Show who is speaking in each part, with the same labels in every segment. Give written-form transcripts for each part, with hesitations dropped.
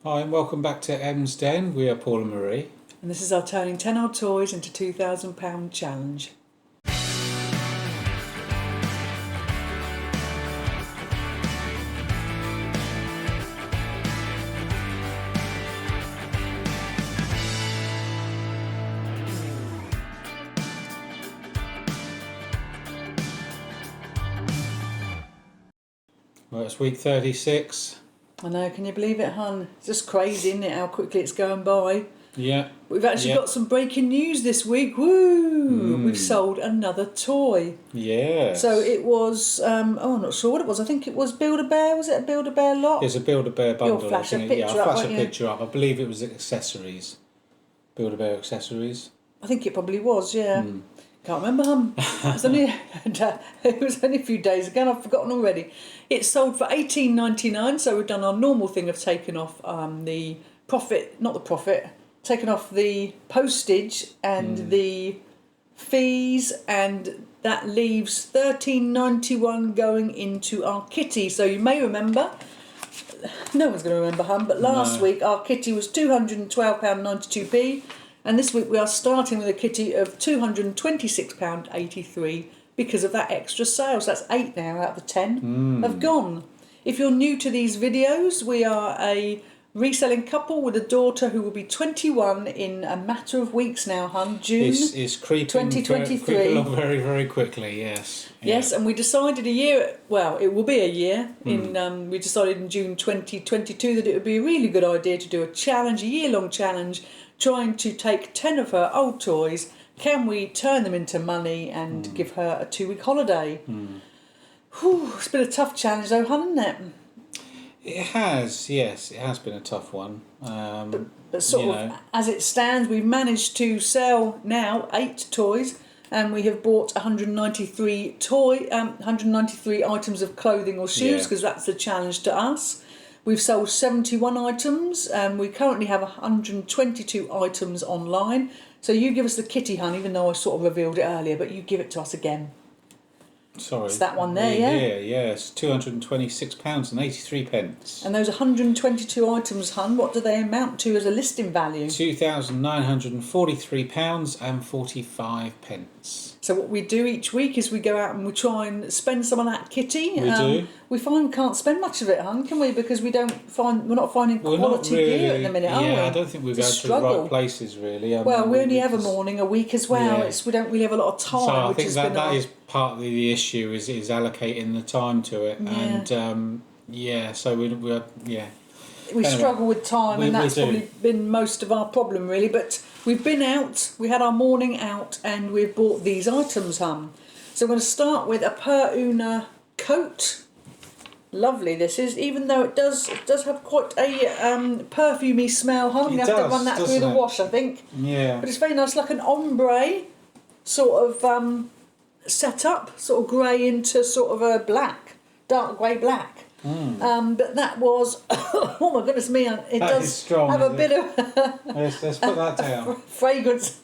Speaker 1: Hi and welcome back to M's Den. We are Paul and Marie.
Speaker 2: And this is our turning 10 old toys into £2,000 challenge.
Speaker 1: Well, it's week 36.
Speaker 2: I know, can you believe it, hun? It's just crazy, isn't it, how quickly it's going by?
Speaker 1: Yeah.
Speaker 2: We've actually got some breaking news this week. Woo! We've sold another toy.
Speaker 1: Yeah.
Speaker 2: So it was, I'm not sure what it was. I think it was Build-A-Bear. Was it a Build-A-Bear lot?
Speaker 1: It's a Build-A-Bear bundle.
Speaker 2: You'll flash a
Speaker 1: isn't it?
Speaker 2: picture
Speaker 1: Yeah,
Speaker 2: up,
Speaker 1: I'll flash
Speaker 2: won't
Speaker 1: a
Speaker 2: you?
Speaker 1: picture up. I believe it was accessories. Build-A-Bear accessories.
Speaker 2: I think it probably was, yeah. Can't remember, it was only a few days ago and I've forgotten already. It sold for $18.99, so we've done our normal thing of taking off the profit, not the profit, taking off the postage and the fees, and that leaves $13.91 going into our kitty. So you may remember, no one's going to remember, hun, but last week our kitty was £212.92p. And this week we are starting with a kitty of £226.83 because of that extra sale. So that's 8 now out of the 10 have gone. If you're new to these videos, we are a reselling couple with a daughter who will be 21 in a matter of weeks now, hun. June
Speaker 1: It's creeping
Speaker 2: 2023.
Speaker 1: along very, very quickly, yes.
Speaker 2: Yes, and we decided it will be a year. We decided in June 2022 that it would be a really good idea to do a challenge, a year-long challenge, trying to take 10 of her old toys. Can we turn them into money and give her a 2-week holiday? Whew, it's been a tough challenge though, hasn't it?
Speaker 1: It has, yes. It has been a tough one.
Speaker 2: But sort of, as it stands, we've managed to sell now 8 toys, and we have bought 193 items of clothing or shoes, because that's the challenge to us. We've sold 71 items, and we currently have 122 items online. So you give us the kitty, hun, even though I sort of revealed it earlier, but you give it to us again.
Speaker 1: Sorry.
Speaker 2: It's that one there, yeah?
Speaker 1: Yes, £226.83.
Speaker 2: And those 122 items, hun, what do they amount to as a listing value?
Speaker 1: £2,943.45.
Speaker 2: So what we do each week is we go out and we try and spend some of that kitty.
Speaker 1: We do.
Speaker 2: We find we can't spend much of it, hun, can we? Because we're not finding quality gear at the minute, are we?
Speaker 1: Yeah, I don't think we're going to the right places, really.
Speaker 2: Well, we only have a morning a week as well. Yeah. We don't really have a lot of time.
Speaker 1: So I think that is partly the issue, is allocating the time to it.
Speaker 2: Yeah.
Speaker 1: And so we
Speaker 2: struggle with time, and that's probably been most of our problem, really. But we've been out, we had our morning out, and we've bought these items, hun. So we're going to start with a Per Una coat. Lovely this is, even though it does have quite a perfumey smell, hun. You have to run that through the wash, I think.
Speaker 1: Yeah.
Speaker 2: But it's very nice, like an ombre sort of setup, sort of grey into sort of a black, dark grey black. But that was, oh my goodness me, it does
Speaker 1: strong,
Speaker 2: have a bit of
Speaker 1: let's put that down.
Speaker 2: Fragrance.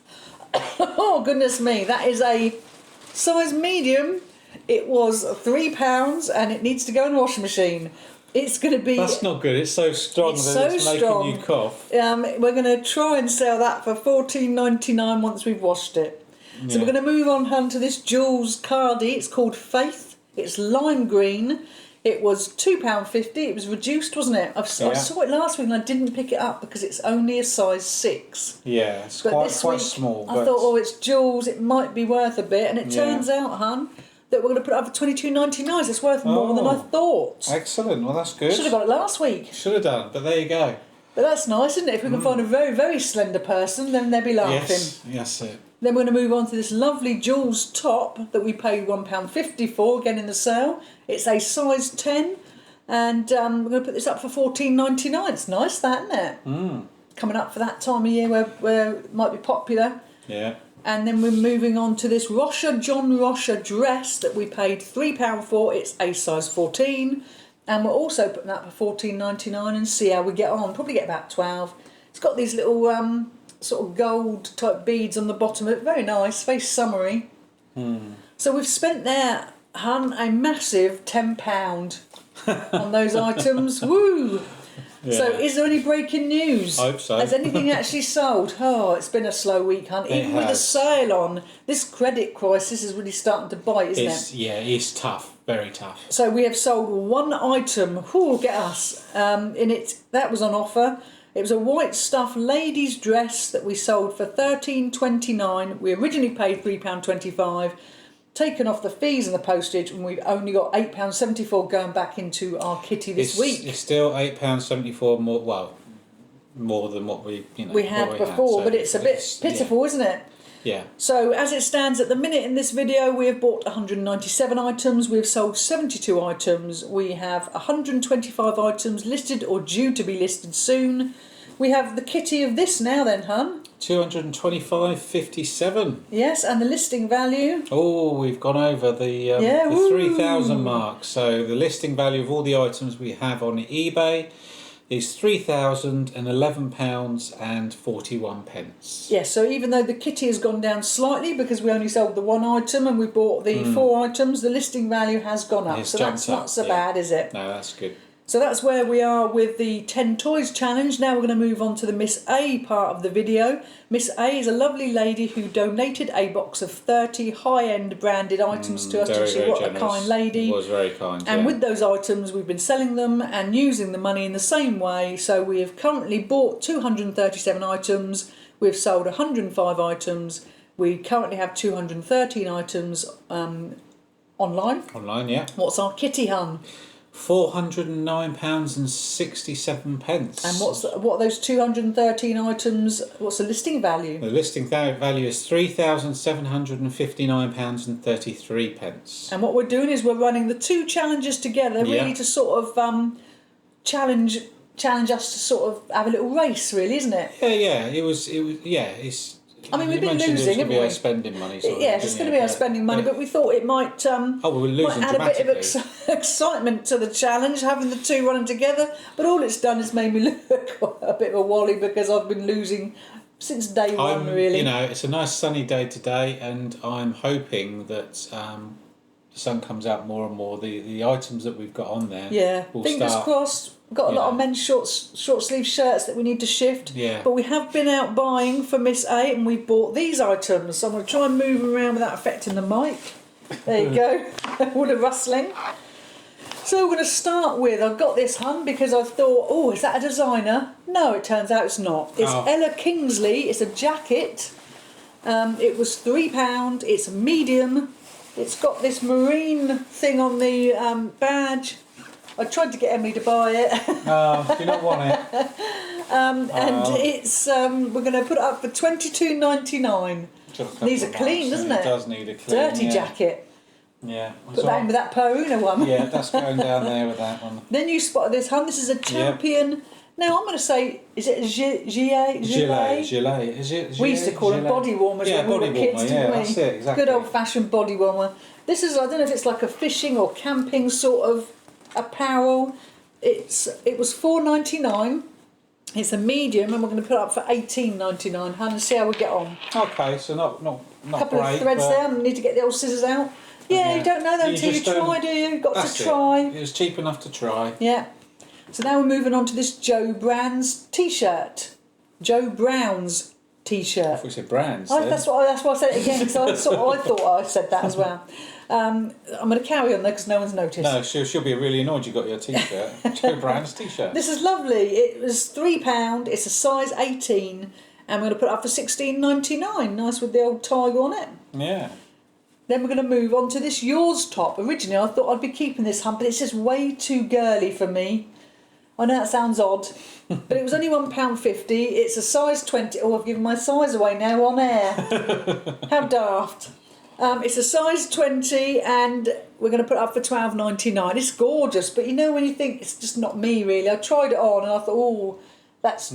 Speaker 2: Oh goodness me, that is a size medium. It was £3 and it needs to go in the washing machine. It's going to be...
Speaker 1: That's not good, it's so strong it's making you cough.
Speaker 2: We're going to try and sell that for $14.99 once we've washed it. Yeah. So we're going to move on, hun, to this Jules Cardi. It's called Faith. It's lime green. It was £2.50. It was reduced, wasn't it? I saw it last week and I didn't pick it up because it's only a size 6.
Speaker 1: Yeah, it's quite small.
Speaker 2: I thought, it's Jules, it might be worth a bit. And it turns out, hun, that we're going to put it up for $22.99. It's worth more than I thought.
Speaker 1: Excellent. Well, that's good.
Speaker 2: Should have got it last week.
Speaker 1: Should have done, but there you go.
Speaker 2: But that's nice, isn't it? If we can find a very, very slender person, then they'll be laughing.
Speaker 1: Yes, it.
Speaker 2: Then we're going to move on to this lovely Jules top that we paid £1.50 for, again in the sale. It's a size 10, and we're going to put this up for $14.99. It's nice, that, isn't it? Coming up for that time of year where it might be popular.
Speaker 1: Yeah.
Speaker 2: And then we're moving on to this John Rocha dress that we paid £3 for. It's a size 14. And we're also putting that for $14.99 and see how we get on. Probably get about 12. It's got these little sort of gold type beads on the bottom of it. Very nice, very summery. So we've spent there, hun, a massive £10 on those items. Woo!
Speaker 1: Yeah.
Speaker 2: So, is there any breaking news?
Speaker 1: I hope so.
Speaker 2: Has anything actually sold? Oh, it's been a slow week, hunt. Even with a sale on, this credit crisis is really starting to bite, isn't it?
Speaker 1: Yeah, it's tough, very tough.
Speaker 2: So we have sold one item. Whew, get us! In it, that was on offer. It was a white stuff ladies' dress that we sold for £13.29. We originally paid £3.25. Taken off the fees and the postage, and we've only got £8.74 going back into our kitty this week.
Speaker 1: It's still £8.74 more. Well, more than what we
Speaker 2: had before, but it's a bit pitiful, isn't it?
Speaker 1: Yeah.
Speaker 2: So as it stands at the minute in this video, we have bought 197 items. We've sold 72 items. We have 125 items listed or due to be listed soon. We have the kitty of this now, then, hun.
Speaker 1: 225.57.
Speaker 2: Yes, and the listing value.
Speaker 1: Oh, we've gone over the 3,000 mark. So the listing value of all the items we have on eBay is £3,011.41.
Speaker 2: Yes, so even though the kitty has gone down slightly because we only sold the one item and we bought the 4 items, the listing value has gone up. So that's not so bad, is it?
Speaker 1: No, that's good.
Speaker 2: So that's where we are with the 10 Toys Challenge. Now we're going to move on to the Miss A part of the video. Miss A is a lovely lady who donated a box of 30 high-end branded items to us. What a kind lady.
Speaker 1: Was very kind.
Speaker 2: And with those items, we've been selling them and using the money in the same way. So we have currently bought 237 items. We've sold 105 items. We currently have 213 items online.
Speaker 1: Online, yeah.
Speaker 2: What's our kitty, hun?
Speaker 1: £409.67.
Speaker 2: And what are those 213 items? What's the listing value?
Speaker 1: The listing value is £3,759.33.
Speaker 2: And what we're doing is we're running the 2 challenges together, really to sort of challenge us to sort of have a little race, really, isn't it?
Speaker 1: Yeah. It's.
Speaker 2: I mean, we've been losing, haven't we?
Speaker 1: Spending money.
Speaker 2: Yes, it's going to be our spending money, but we thought it might.
Speaker 1: We were losing
Speaker 2: might add a bit of excitement to the challenge, having the 2 running together. But all it's done is made me look a bit of a wally because I've been losing since day one. Really,
Speaker 1: it's a nice sunny day today, and I'm hoping that the sun comes out more and more. The items that we've got on there.
Speaker 2: Yeah, fingers crossed. We've got a lot of men's short sleeve shirts that we need to shift.
Speaker 1: Yeah.
Speaker 2: But we have been out buying for Miss A, and we've bought these items. So I'm going to try and move them around without affecting the mic. There you go. All the rustling. So we're going to start with, I've got this, hun, because I thought, oh, is that a designer? No, it turns out it's not. It's Ella Kingsley. It's a jacket. It was £3. It's medium. It's got this marine thing on the badge. I tried to get Emily to buy it.
Speaker 1: No, do you not want it?
Speaker 2: And it's we're going to put it up for $22.99. Needs a clean, doesn't it?
Speaker 1: It does need a clean.
Speaker 2: Dirty jacket.
Speaker 1: Yeah.
Speaker 2: Put that in with that Peruna one.
Speaker 1: Yeah, that's going down there with that one.
Speaker 2: Then you spotted this, hun. This is a champion. Yep. Now I'm going to say, is it a gilet?
Speaker 1: Is it?
Speaker 2: We used to call them body warmers when we were kids, didn't we?
Speaker 1: That's it, exactly.
Speaker 2: Good old-fashioned body warmer. This is, I don't know if it's like a fishing or camping sort of apparel. It was $4.99. It's a medium, and we're going to put it up for $18.99. Hun, and see how we get on.
Speaker 1: Okay, so not
Speaker 2: couple of threads there. I need to get the old scissors out. Yeah, you don't know that until you try, do you? You've got to try.
Speaker 1: It was cheap enough to try.
Speaker 2: Yeah. So now we're moving on to this Joe Brown's T-shirt. Joe Brown's T-shirt.
Speaker 1: I thought you said brands.
Speaker 2: That's why I said it again, because I thought I said that as well. I'm going to carry on there because no one's noticed.
Speaker 1: No, she'll be really annoyed you got your T-shirt. Joe Brown's T-shirt.
Speaker 2: This is lovely. It was £3. It's a size 18, and we're going to put it up for $16.99. Nice with the old tiger on it.
Speaker 1: Yeah.
Speaker 2: Then we're going to move on to this Yours top. Originally, I thought I'd be keeping this, hun, but it's just way too girly for me. I know that sounds odd, but it was only £1.50. It's a size 20. Oh, I've given my size away now on air. How daft. It's a size 20, and we're going to put it up for $12.99. It's gorgeous, but you know when you think it's just not me, really. I tried it on, and I thought, oh, that's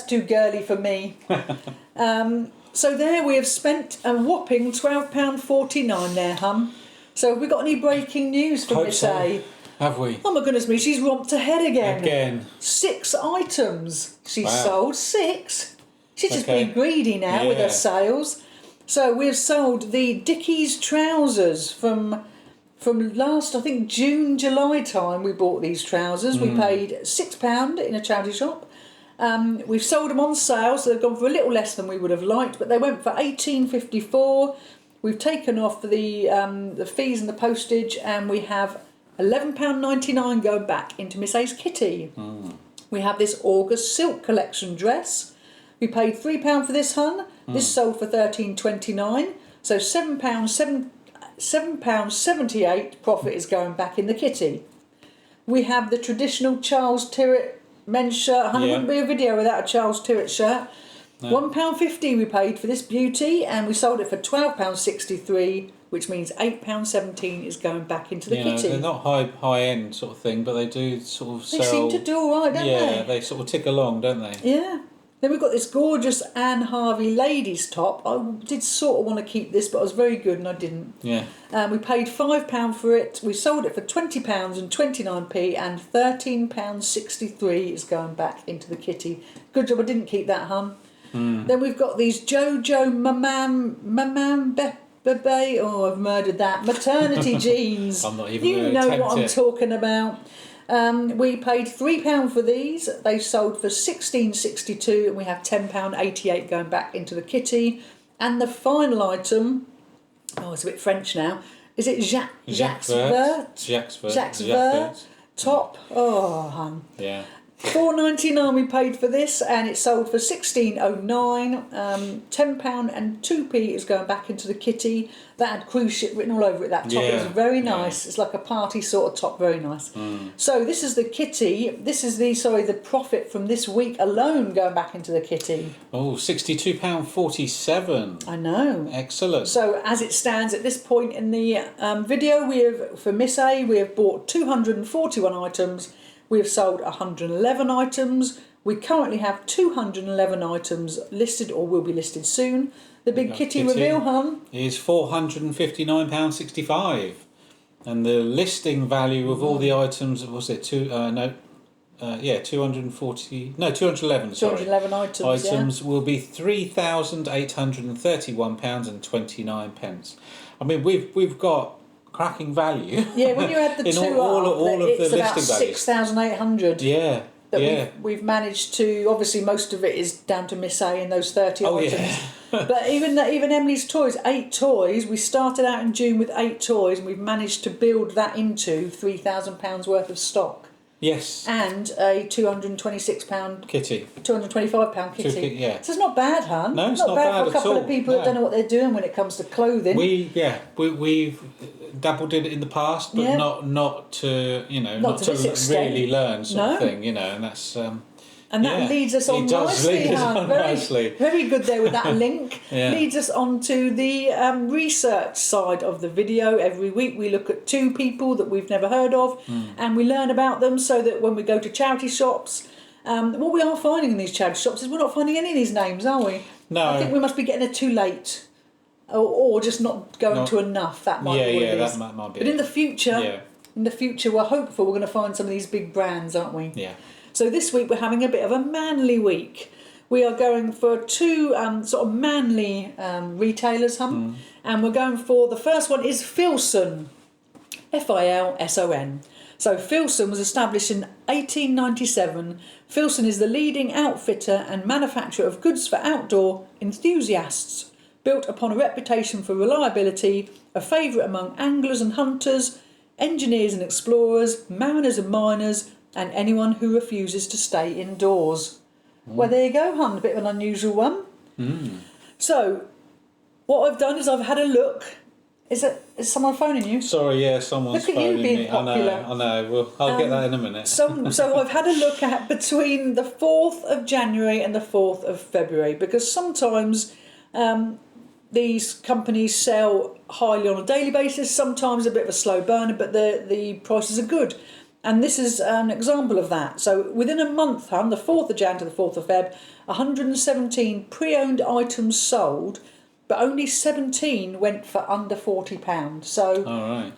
Speaker 2: too girly for me. So there we have spent a whopping £12.49 there, hun. So have we got any breaking news from Miss A?
Speaker 1: Have we?
Speaker 2: Oh my goodness me, she's romped ahead again. 6 items she's sold. 6? She's just being greedy now with her sales. So we've sold the Dickies trousers from from last, I think, June, July time, we bought these trousers. We paid £6 in a charity shop. We've sold them on sale, so they've gone for a little less than we would have liked, but they went for £18.54. We've taken off the fees and the postage, and we have £11.99 going back into Miss A's kitty. We have this August silk collection dress. We paid £3 for this, hun. This sold for £13.29, so £7.78 profit is going back in the kitty. We have the traditional Charles Tyrwhitt men's shirt. Hun, it wouldn't be a video without a Charles Tyrwhitt shirt. No. £1.50 we paid for this beauty, and we sold it for £12.63, which means £8.17 is going back into the kitty.
Speaker 1: They're not high end sort of thing, but they do sort of sell.
Speaker 2: They seem to do all right, don't they?
Speaker 1: Yeah, they sort of tick along, don't they?
Speaker 2: Yeah. Then we've got this gorgeous Anne Harvey ladies top. I did sort of want to keep this, but I was very good and I didn't.
Speaker 1: Yeah.
Speaker 2: We paid £5 for it. We sold it for £20.29, and £13.63 is going back into the kitty. Good job I didn't keep that, hun. Then we've got these Jojo Mamam Bebe. Oh, I've murdered that. Maternity jeans.
Speaker 1: I'm not even
Speaker 2: You know what I'm talking about. We paid £3 for these. They sold for £16.62, and we have £10.88 going back into the kitty. And the final item, it's a bit French now. Is it Jacques Vert top? Oh, hun.
Speaker 1: Yeah.
Speaker 2: £4.99 we paid for this, and it sold for £16.09. £10 and 2p is going back into the kitty. That had cruise ship written all over it, that top.
Speaker 1: Yeah.
Speaker 2: It was very nice. It's like a party sort of top, very nice. So this is the kitty. This is the profit from this week alone going back into the kitty.
Speaker 1: Oh, £62.47.
Speaker 2: I know.
Speaker 1: Excellent.
Speaker 2: So as it stands at this point in the video, for Miss A, we have bought 241 items. We have sold 111 items. We currently have 211 items listed or will be listed soon. The big kitty reveal, hun,
Speaker 1: is £459.65. And the listing value of all the items, was it 211, sorry.
Speaker 2: 211 items
Speaker 1: will be £3,831.29. I mean, we've got cracking value.
Speaker 2: Yeah, when you add the
Speaker 1: in
Speaker 2: two
Speaker 1: all of the
Speaker 2: it's about
Speaker 1: listing values.
Speaker 2: 6,800.
Speaker 1: Yeah.
Speaker 2: We've managed to, obviously most of it is down to Miss A and those 30 items.
Speaker 1: Yeah.
Speaker 2: But even Emily's toys, 8 toys, we started out in June with 8 toys, and we've managed to build that into £3,000 worth of stock.
Speaker 1: Yes.
Speaker 2: And a £226
Speaker 1: kitty.
Speaker 2: £225 kitty.
Speaker 1: Yeah.
Speaker 2: So it's not bad, hun.
Speaker 1: No, it's not bad
Speaker 2: for a couple of people that don't know what they're doing when it comes to clothing.
Speaker 1: We've dabbled in it in the past, but not to really learn sort of thing, and that's
Speaker 2: and that leads us on nicely, hun. Very good there with that link. Leads us on to the research side of the video. Every week we look at 2 people that we've never heard of, and we learn about them, so that when we go to charity shops, what we are finding in these charity shops is we're not finding any of these names, are we?
Speaker 1: No.
Speaker 2: I think we must be getting it too late. Or just not going to enough. That might be what it is.
Speaker 1: That might be.
Speaker 2: But in the future, we're hopeful we're going to find some of these big brands, aren't we?
Speaker 1: Yeah.
Speaker 2: So this week we're having a bit of a manly week. We are going for 2 sort of manly retailers, and we're going for, the first one is Filson, Filson. So Filson was established in 1897. Filson is the leading outfitter and manufacturer of goods for outdoor enthusiasts, built upon a reputation for reliability, a favourite among anglers and hunters, engineers and explorers, mariners and miners, and anyone who refuses to stay indoors. Well, there you go, hun. A bit of an unusual one. So, what I've done is I've had a look. Is someone phoning you?
Speaker 1: Sorry, someone's phoning me.
Speaker 2: Look at you being popular.
Speaker 1: I know. Well, I'll get that in a minute.
Speaker 2: So I've had a look at between the 4th of January and the 4th of February, because sometimes these companies sell highly on a daily basis, sometimes a bit of a slow burner, but the prices are good. And this is an example of that. So within a month, the 4th of Jan to the 4th of Feb, 117 pre-owned items sold, but only 17 went for under £40. So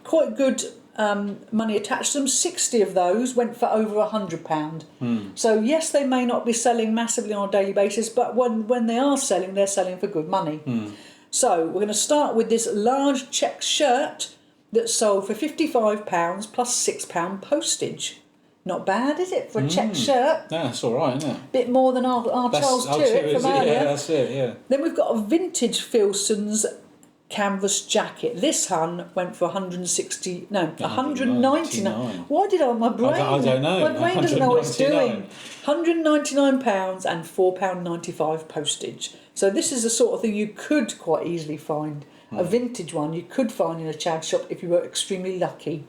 Speaker 2: quite good money attached to them. 60 of those went for over £100. So yes, they may not be selling massively on a daily basis, but when they are selling, they're selling for good money. So we're going to start with this large check shirt. that sold for £55 plus £6 postage. Not bad, is it, for a check shirt?
Speaker 1: Yeah, that's all right, isn't it?
Speaker 2: Bit more than our Charles Tewett from earlier.
Speaker 1: Yeah, that's it, yeah.
Speaker 2: Then we've got a vintage Filson's canvas jacket. This hun went for 199. Why did my brain?
Speaker 1: I don't know.
Speaker 2: My brain doesn't know what it's doing. £199 and £4.95 postage. So this is the sort of thing you could quite easily find. A vintage one you could find in a Chad shop if you were extremely lucky.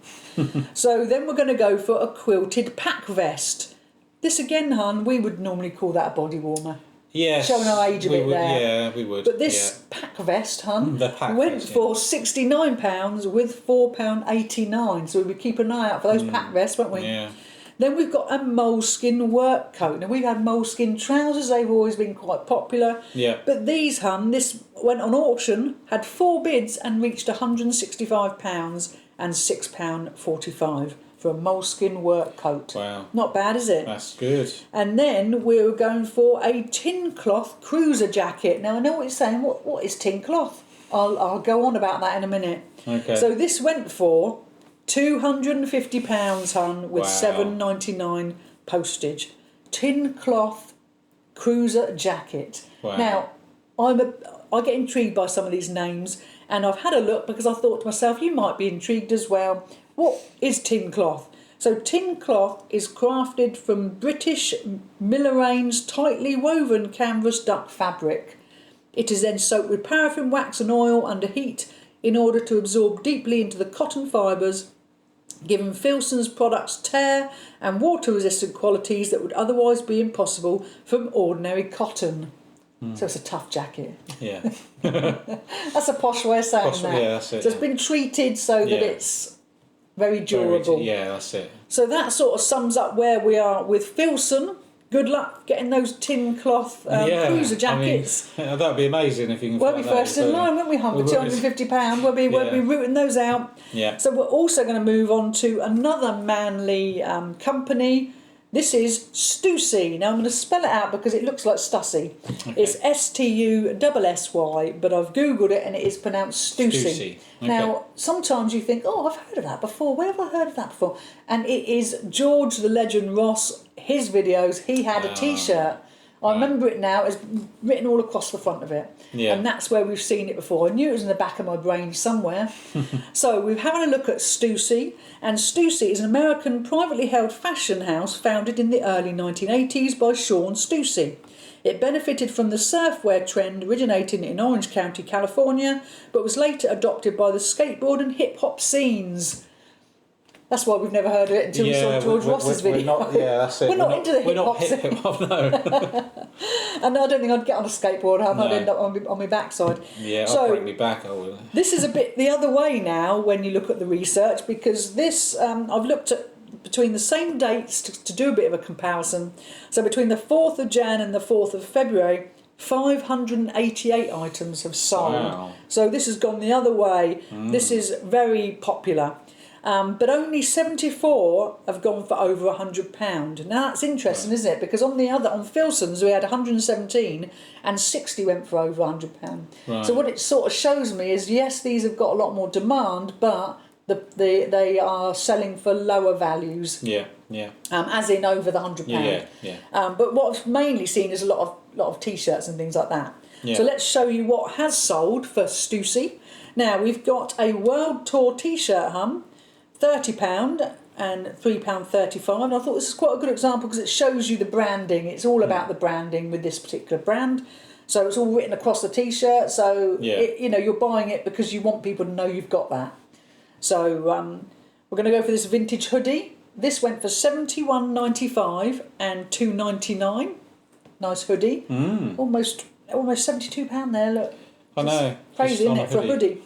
Speaker 2: So then we're going to go for a quilted pack vest. This again, hun, we would normally call that a body warmer.
Speaker 1: Yes.
Speaker 2: Showing our age a bit there.
Speaker 1: Yeah, we would.
Speaker 2: But this pack vest, hun, went
Speaker 1: vest,
Speaker 2: for £69 with £4.89. So we would keep an eye out for those pack vests, won't we?
Speaker 1: Yeah.
Speaker 2: Then we've got a moleskin work coat. Now, we've had moleskin trousers. They've always been quite popular.
Speaker 1: Yeah.
Speaker 2: But these, hun, this went on auction, had 4 bids and reached £165 and £6.45 for a moleskin work coat.
Speaker 1: Wow.
Speaker 2: Not bad, is it?
Speaker 1: That's good.
Speaker 2: And then we were going for a tin cloth cruiser jacket. Now, I know what you're saying. What is tin cloth? I'll go on about that in a minute.
Speaker 1: Okay.
Speaker 2: So this went for £250, hun, with
Speaker 1: Wow.
Speaker 2: $7.99 postage. Tin cloth cruiser jacket.
Speaker 1: Wow.
Speaker 2: Now, I get intrigued by some of these names, and I've had a look because I thought to myself, you might be intrigued as well. What is tin cloth? So tin cloth is crafted from British Millerane's tightly woven canvas duck fabric. It is then soaked with paraffin wax and oil under heat in order to absorb deeply into the cotton fibres, giving Filson's products tear and water-resistant qualities that would otherwise be impossible from ordinary cotton. So it's a tough jacket.
Speaker 1: Yeah.
Speaker 2: That's a posh way of saying that.
Speaker 1: Yeah, that's it.
Speaker 2: So it's been treated so that it's very durable.
Speaker 1: Yeah, that's it.
Speaker 2: So that sort of sums up where we are with Filson. Good luck getting those tin cloth cruiser jackets.
Speaker 1: I mean, that'd be amazing if you can
Speaker 2: We'll
Speaker 1: find
Speaker 2: be first in line, won't we, hon, for £250? We'll be rooting those out.
Speaker 1: Yeah.
Speaker 2: So we're also going to move on to another manly company. This is Stussy. Now I'm going to spell it out because it looks like Stussy.
Speaker 1: Okay.
Speaker 2: It's Stussy, but I've Googled it and it is pronounced Stussy.
Speaker 1: Okay.
Speaker 2: Now, sometimes you think, oh, I've heard of that before. Where have I heard of that before? And it is George the Legend Ross. His videos, he had a T-shirt. I remember it now. It's written all across the front of it.
Speaker 1: Yeah.
Speaker 2: And that's where we've seen it before. I knew it was in the back of my brain somewhere. So we're having a look at Stussy. And Stussy is an American privately held fashion house founded in the early 1980s by Sean Stussy. It benefited from the surfwear trend originating in Orange County, California, but was later adopted by the skateboard and hip-hop scenes. That's why we've never heard of it until we saw George Ross's video.
Speaker 1: That's it.
Speaker 2: We're not into the hip-hop
Speaker 1: scene. No.
Speaker 2: And I don't think I'd get on a skateboard, I'd end up on my backside.
Speaker 1: Yeah,
Speaker 2: so,
Speaker 1: I'll break me back, I will.
Speaker 2: This is a bit the other way now when you look at the research, because this, I've looked at between the same dates to do a bit of a comparison. So between the 4th of Jan and the 4th of February, 588 items have sold.
Speaker 1: Wow.
Speaker 2: So this has gone the other way. This is very popular. But only 74 have gone for over £100. Now that's interesting, isn't it? Because on Filson's we had 117 and 60 went for over £100.
Speaker 1: Right.
Speaker 2: So what it sort of shows me is, yes, these have got a lot more demand, but they are selling for lower values.
Speaker 1: Yeah.
Speaker 2: As in over the £100.
Speaker 1: Yeah.
Speaker 2: But what I've mainly seen is a lot of T-shirts and things like that.
Speaker 1: Yeah.
Speaker 2: So let's show you what has sold for Stussy. Now we've got a World Tour T-shirt, £30 and £3.35. And I thought this is quite a good example because it shows you the branding. It's all about the branding with this particular brand. So it's all written across the T-shirt. So you're buying it because you want people to know you've got that. So we're going to go for this vintage hoodie. This went for $71.95 and $2.99. Nice hoodie. Almost £72 there. Look.
Speaker 1: I know.
Speaker 2: Crazy, isn't it, for a hoodie?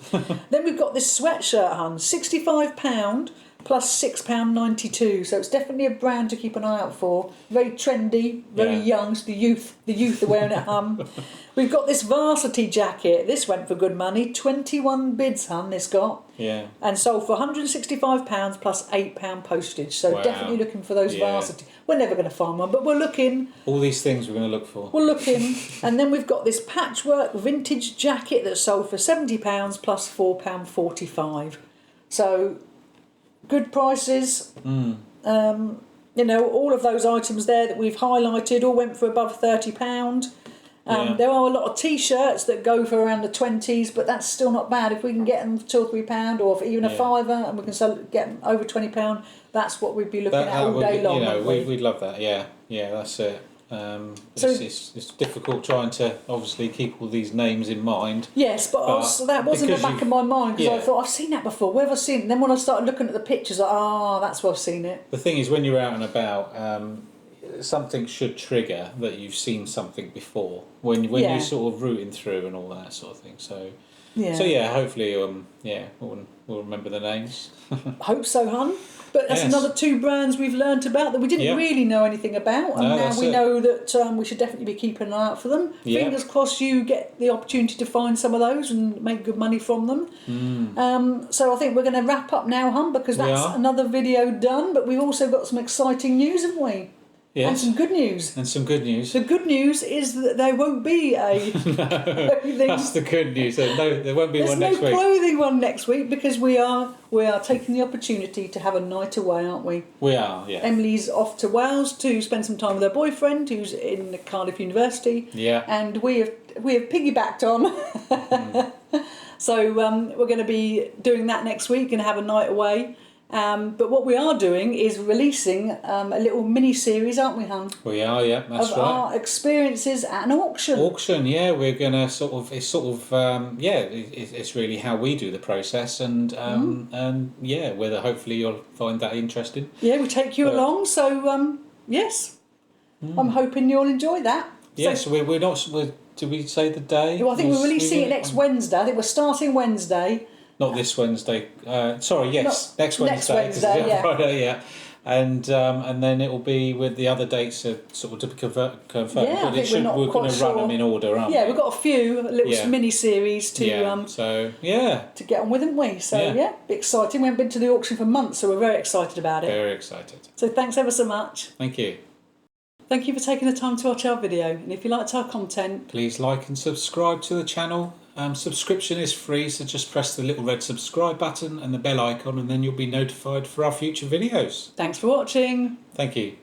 Speaker 2: Then we've got this sweatshirt, £65 plus £6.92. So it's definitely a brand to keep an eye out for. Very trendy, very young. So the youth are wearing it, We've got this varsity jacket. This went for good money. 21 bids, this got.
Speaker 1: Yeah.
Speaker 2: And sold for £165 plus £8 postage. So definitely looking for those varsity. We're never going to find one, but we're looking.
Speaker 1: All these things we're going to look for.
Speaker 2: We're looking. And then we've got this patchwork vintage jacket that sold for £70 plus £4.45. So good prices. You know, all of those items there that we've highlighted all went for above £30. There are a lot of T-shirts that go for around the 20s, but that's still not bad. If we can get them for £2 or £3, or for even a fiver, and we can get them over £20, that's what we'd be looking at all day long.
Speaker 1: You know, we'd love that. Yeah, that's it. So it's difficult trying to obviously keep all these names in mind.
Speaker 2: Yes, but that was in the back of my mind, because I thought, I've seen that before. Where have I seen it? And then when I started looking at the pictures, that's where I've seen it.
Speaker 1: The thing is, when you're out and about, something should trigger that you've seen something before when you're sort of rooting through and all that sort of thing. So hopefully we'll remember the names.
Speaker 2: Hope so, hun. But that's another 2 brands we've learnt about that we didn't really know anything about, and now we know that we should definitely be keeping an eye out for them. Fingers crossed you get the opportunity to find some of those and make good money from them. So I think we're going to wrap up now, hun, because that's another video done. But we've also got some exciting news, haven't we? Yes. And some good news. The good news is that there won't be a clothing.
Speaker 1: That's the good news. There won't be one next week.
Speaker 2: There's no clothing one next week because we are taking the opportunity to have a night away, aren't we?
Speaker 1: We are, yeah.
Speaker 2: Emily's off to Wales to spend some time with her boyfriend, who's in Cardiff University.
Speaker 1: Yeah.
Speaker 2: And we have piggybacked on. So we're going to be doing that next week and have a night away. But what we are doing is releasing a little mini-series, aren't we, hun?
Speaker 1: We are, yeah, that's right.
Speaker 2: Of our experiences at an auction.
Speaker 1: We're going to it's really how we do the process, and whether hopefully you'll find that interesting.
Speaker 2: Yeah, we take you along, so yes. I'm hoping you'll enjoy that.
Speaker 1: Yes, we're not... Did we say the day?
Speaker 2: Well, I think we're releasing it next Wednesday. I think we're starting Wednesday.
Speaker 1: Not this Wednesday. Next Wednesday.
Speaker 2: Next Wednesday, yeah.
Speaker 1: Friday, yeah. And then it will be with the other dates sort of to be confirmed.
Speaker 2: Yeah,
Speaker 1: but we're going to run them in order, aren't we?
Speaker 2: Yeah, we've got a few little mini-series to get on with, haven't we? So, be exciting. We haven't been to the auction for months, so we're very excited about it.
Speaker 1: Very excited.
Speaker 2: So thanks ever so much.
Speaker 1: Thank you.
Speaker 2: Thank you for taking the time to watch our video. And if you liked our content,
Speaker 1: please like and subscribe to the channel. Subscription is free, so just press the little red subscribe button and the bell icon, and then you'll be notified for our future videos.
Speaker 2: Thanks for watching.
Speaker 1: Thank you.